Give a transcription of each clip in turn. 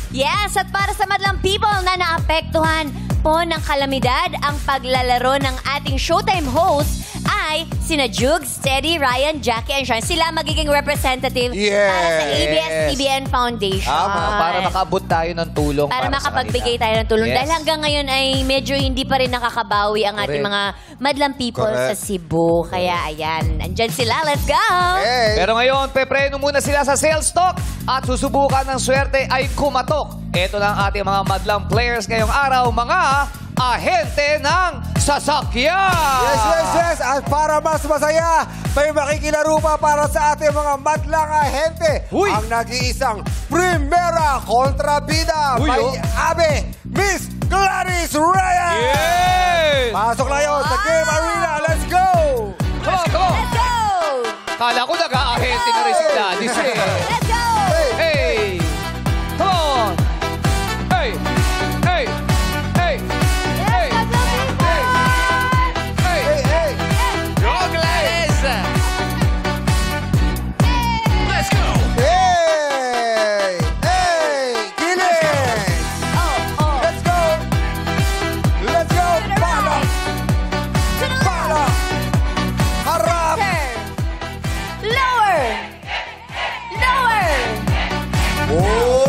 Yes, at para sa madlang people na naapektuhan po ng kalamidad, ang paglalaro ng ating Showtime host ay sina Jugs, Teddy, Ryan, Jackie, and Sean. Sila magiging representative para sa ABS-CBN Foundation. Para makaabot tayo ng tulong para makapagbigay tayo ng tulong. Dahil hanggang ngayon ay medyo hindi pa rin nakakabawi ang ating mga madlang people sa Cebu. Kaya ayan, nandyan sila. Let's go! Pero ngayon, pepreno muna sila sa sales talk at susubukan ng swerte ay kumatok. Ito na ang ating mga madlang players ngayong araw, mga ahente ng sasakyan! Yes! At para mas masaya, may makikilaro pa para sa ating mga madlang ahente. Ang nag-iisang Primera Kontrabida. May Abe, Miss Gladys Ryan! Yay! Pasok na yun sa Game Arena. Let's go! Come on! Let's go! Kala ko nag-ahente na rin si Gladys eh. Let's go! Hey! Come on! Hey! Hey! Hey! Hey! Hey! Go, Gladys! Let's go! Hey! Kiling! Let's go! Let's go! Balak! Balak! Harap! Lower! Lower! Oh!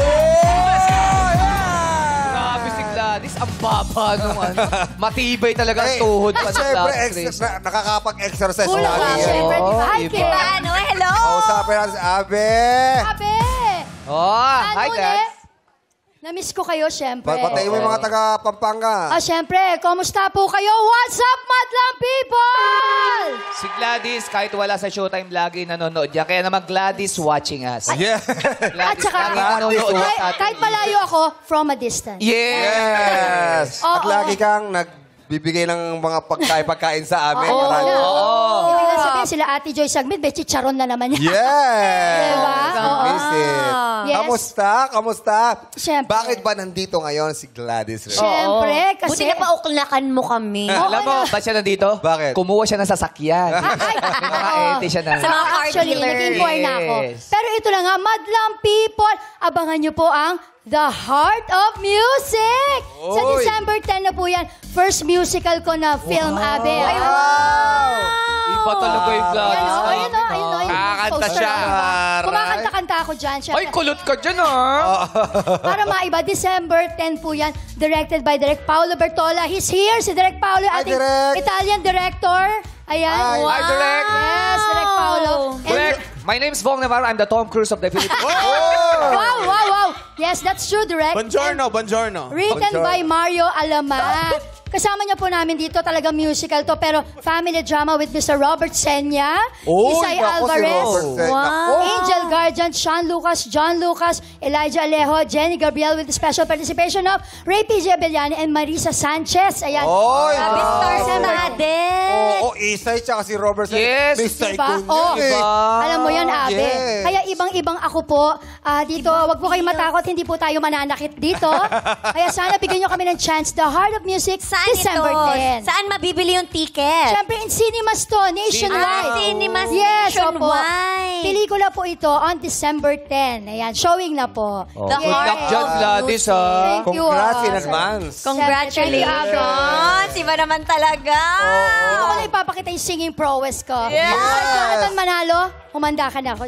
Grabe si Gladys. Ang baba nung ano. Matibay talaga ang tuhod pa ng Siyempre, Gladys. nakakapag-exercise Cool lagi ka, yan. syempre. Hi, iba. Kim! Ano? Hello! Kausapin natin si Abe. Abe! Hi, Gladys. Namiss ko kayo, syempre. Patayin mo yung mga taga-Pampanga. Syempre, kumusta po kayo? What's up, madlang people? Si Gladys, kahit wala sa Showtime, lagi nanonood yan. Kaya naman Gladys watching us. Yeah. At Gladys, saka, lagi nanonood sa atin. kahit malayo ako, from a distance. Yes! At lagi kang nagbibigay ng mga pagkain sa amin. Ibig na sabihin, sila Ate Joy Sagmit, may chicharon na naman yan. Yes! Diba? Miss it. Yes. Kamusta? Siyempre. Bakit ba nandito ngayon si Gladys? Siyempre, kasi... Buti na pauklakan mo kami. Alam mo, ba't siya nandito? Bakit? Kumuha siya ng sasakyan. May mga ente siya na. Sa mga car Actually, dealer. nag-inquire na ako. Yes. Pero ito na nga, madlang people, abangan nyo po ang The Heart of Music. Sa Oy. December 10 na po yan. First musical ko na film, Abe. Iba talaga yung Gladys. Ayun o. Kakanta siya. Kumakanta-kanta ako dyan. Ay, kulot ka dyan, ah. Para maiba, December 10 po yan. Directed by Direk Paolo Bertola. He's here, si Direk Paolo, ating Direk. Italian director. Ayan. Hi, Direk. Yes, Direk Paolo. And- Direk, my name's Vong Navarro. I'm the Tom Cruise of the Philippines. Wow. Yes, that's true, Direk. Buongiorno. Written by Mario Alama. Kasama niya po namin dito, talagang musical to, pero family drama with Mr. Robert Senya, Isay Alvarez, Angel Guardian, Sean Lucas, John Lucas, Elijah Alejo, Jenny Gabriel with the special participation of Ray P.J. Abellani and Marisa Sanchez. Ayan. Grabe stars na natin. Isay tsaka si Robert. Yes. Mr. Diba? Alam mo yan, Abe. Yes. Kaya ibang-ibang ako po. Dito, wag po kayong matakot, hindi po tayo mananakit dito. Kaya sana bigyan nyo kami ng chance. The Heart of Music, Saan December ito? 10. Saan mabibili yung ticket? Siyempre, in cinemas to, nationwide. Cinemas Yes, opo. nationwide. Pelikula po ito on December 10. Ayan, showing na po. The Good luck Heart dyan, of Gladys, Music. ah. Thank you. Congrats in advance. Congratulations! Iba naman talaga. Ako na ipapakita yung singing prowess ko. Yes. Jonathan Manalo, humanda ka na ako.